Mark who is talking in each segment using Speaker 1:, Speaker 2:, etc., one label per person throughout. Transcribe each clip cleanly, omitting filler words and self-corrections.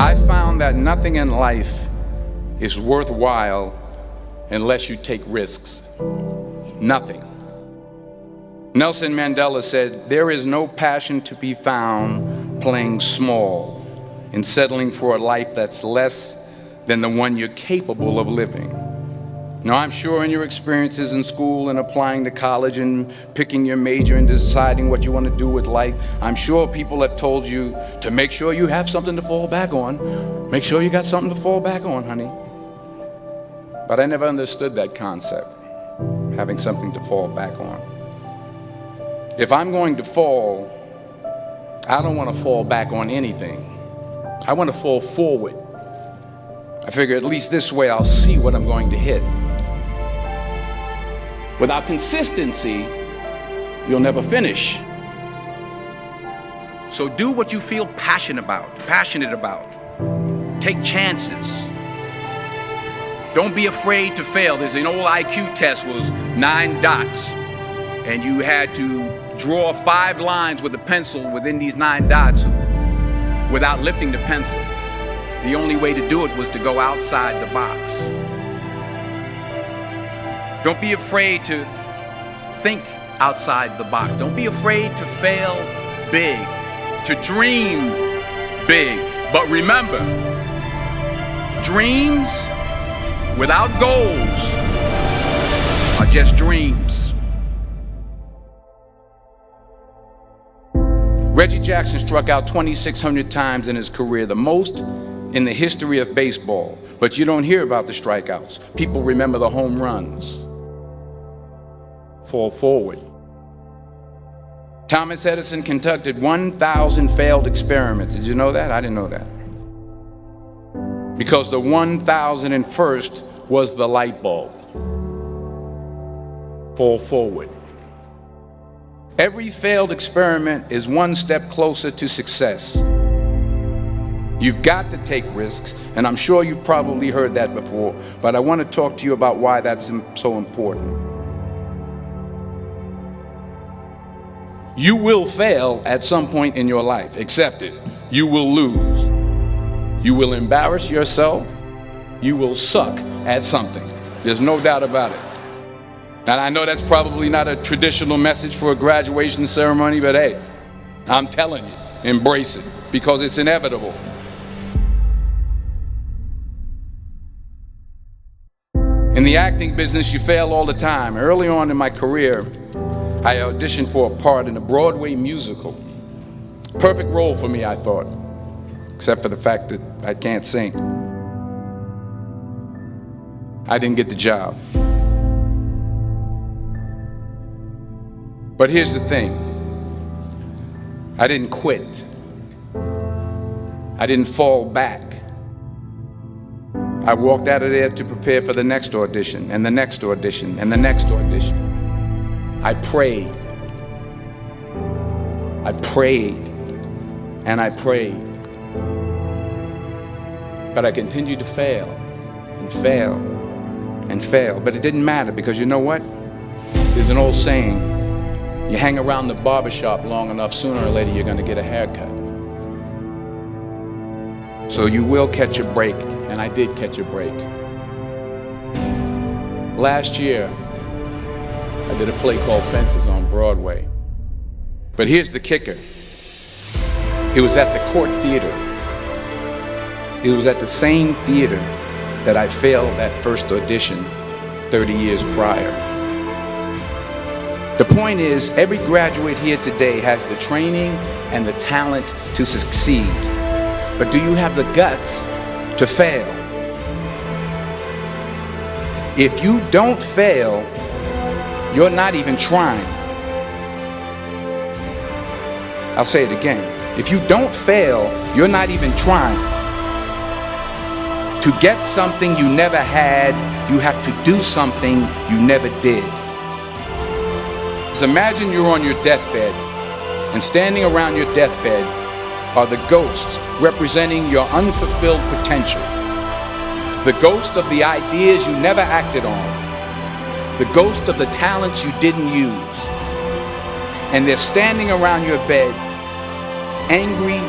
Speaker 1: I found that nothing in life is worthwhile unless you take risks. Nothing. Nelson Mandela said, "There is no passion to be found playing small and settling for a life that's less than the one you're capable of living." Now, I'm sure in your experiences in school and applying to college and picking your major and deciding what you want to do with life, I'm sure people have told you to make sure you have something to fall back on. Make sure you got something to fall back on, honey. But I never understood that concept, having something to fall back on. If I'm going to fall, I don't want to fall back on anything. I want to fall forward. I figure at least this way I'll see what I'm going to hit. Without consistency, you'll never finish. So do what you feel passionate about. Take chances. Don't be afraid to fail. There's an old IQ test, was 9 dots, and you had to draw 5 lines with a pencil within these 9 dots without lifting the pencil. The only way to do it was to go outside the box. Don't be afraid to think outside the box. Don't be afraid to fail big, to dream big. But remember, dreams without goals are just dreams. Reggie Jackson struck out 2,600 times in his career, the most in the history of baseball. But you don't hear about the strikeouts. People remember the home runs. Fall forward. Thomas Edison conducted 1,000 failed experiments. Did you know that? I didn't know that. Because the 1,001st was the light bulb. Fall forward. Every failed experiment is one step closer to success. You've got to take risks, and I'm sure you've probably heard that before, but I want to talk to you about why that's so important. You will fail at some point in your life. Accept it. You will lose. You will embarrass yourself. You will suck at something. There's no doubt about it. And I know that's probably not a traditional message for a graduation ceremony, but hey, I'm telling you, embrace it, because it's inevitable. In the acting business, you fail all the time. Early on in my career, I auditioned for a part in a Broadway musical. Perfect role for me, I thought, except for the fact that I can't sing. I didn't get the job. But here's the thing. I didn't quit. I didn't fall back. I walked out of there to prepare for the next audition, and the next audition, and the next audition. I prayed. I prayed, and I prayed. But I continued to fail, and fail, and fail. But it didn't matter, because you know what? There's an old saying, you hang around the barbershop long enough, sooner or later you're going to get a haircut. So you will catch a break, and I did catch a break. Last year, I did a play called Fences on Broadway. But here's the kicker. It was at the Court Theater. It was at the same theater that I failed that first audition 30 years prior. The point is, every graduate here today has the training and the talent to succeed. But do you have the guts to fail? If you don't fail, you're not even trying. I'll say it again. If you don't fail, you're not even trying. To get something you never had, you have to do something you never did. So imagine you're on your deathbed, and standing around your deathbed are the ghosts representing your unfulfilled potential. The ghost of the ideas you never acted on. The ghost of the talents you didn't use. And they're standing around your bed, angry,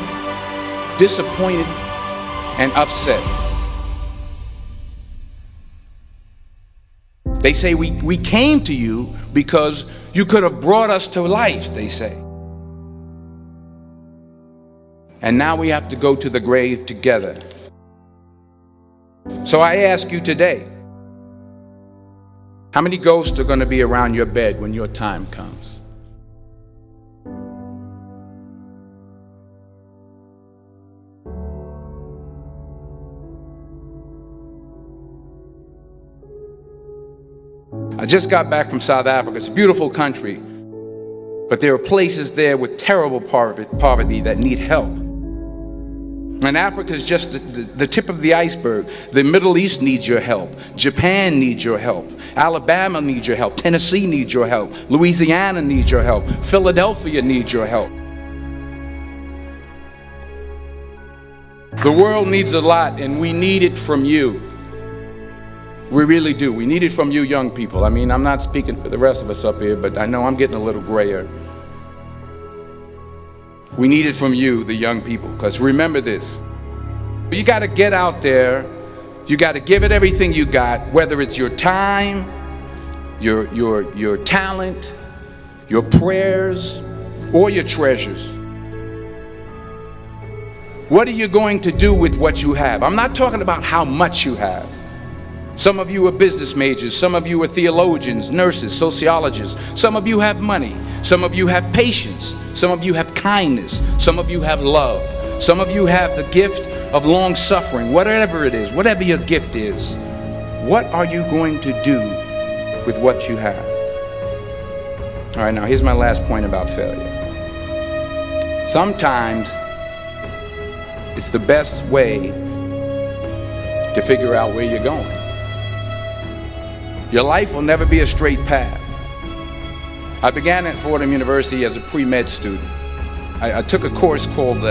Speaker 1: disappointed, and upset. They say we came to you because you could have brought us to life, they say. And now we have to go to the grave together. So I ask you today, how many ghosts are going to be around your bed when your time comes? I just got back from South Africa. It's a beautiful country, but there are places there with terrible poverty that need help. And Africa is just the tip of the iceberg. The Middle East needs your help. Japan needs your help. Alabama needs your help. Tennessee needs your help. Louisiana needs your help. Philadelphia needs your help. The world needs a lot, and we need it from you. We really do. We need it from you young people. I mean, I'm not speaking for the rest of us up here, but I know I'm getting a little grayer. We need it from you, the young people, because remember this. You got to get out there. You got to give it everything you got, whether it's your time, your talent, your prayers, or your treasures. What are you going to do with what you have? I'm not talking about how much you have. Some of you are business majors, some of you are theologians, nurses, sociologists. Some of you have money, some of you have patience, some of you have kindness, some of you have love, some of you have the gift of long suffering. Whatever it is, whatever your gift is, what are you going to do with what you have? All right, now here's my last point about failure. Sometimes it's the best way to figure out where you're going. Your life will never be a straight path. I began at Fordham University as a pre-med student. I took a course called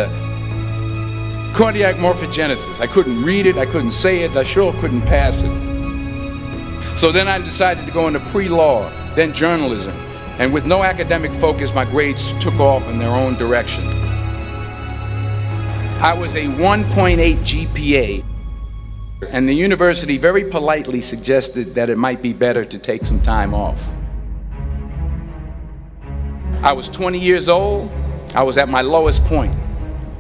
Speaker 1: cardiac morphogenesis. I couldn't read it, I couldn't say it, I sure couldn't pass it. So then I decided to go into pre-law, then journalism. And with no academic focus, my grades took off in their own direction. I was a 1.8 GPA. And the university very politely suggested that it might be better to take some time off. I was 20 years old. I was at my lowest point.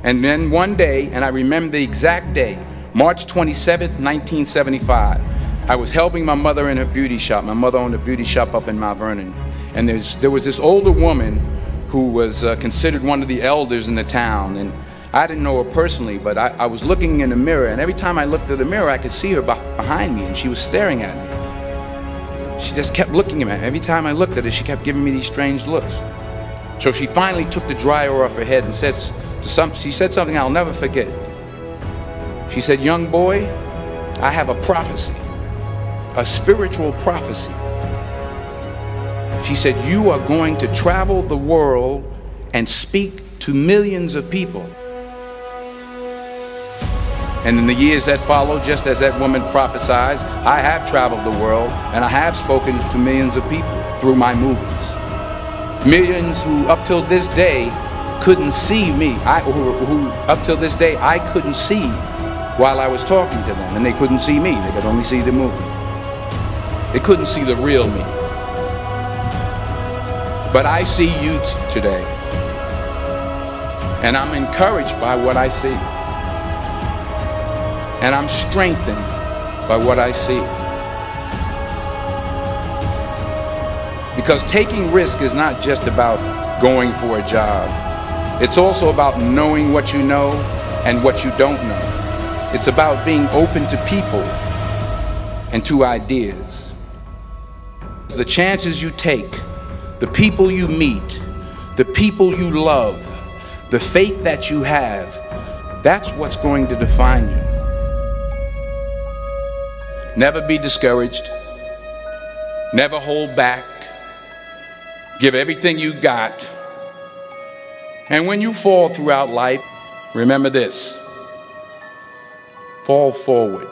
Speaker 1: And then one day, and I remember the exact day, March 27th, 1975, I was helping my mother in her beauty shop. My mother owned a beauty shop up in Mount Vernon. And there was this older woman who was considered one of the elders in the town. And I didn't know her personally, but I was looking in the mirror, and every time I looked at the mirror, I could see her behind me, and she was staring at me. She just kept looking at me. Every time I looked at her, she kept giving me these strange looks. So she finally took the dryer off her head and she said something I'll never forget. She said, "Young boy, I have a prophecy, a spiritual prophecy." She said, "You are going to travel the world and speak to millions of people." And in the years that followed, just as that woman prophesied, I have traveled the world and I have spoken to millions of people through my movies. Millions who up till this day couldn't see me, who up till this day I couldn't see while I was talking to them, and they couldn't see me, they could only see the movie. They couldn't see the real me. But I see you today, and I'm encouraged by what I see. And I'm strengthened by what I see. Because taking risk is not just about going for a job. It's also about knowing what you know and what you don't know. It's about being open to people and to ideas. The chances you take, the people you meet, the people you love, the faith that you have, that's what's going to define you. Never be discouraged. Never hold back. Give everything you got. And when you fall throughout life, remember this: fall forward.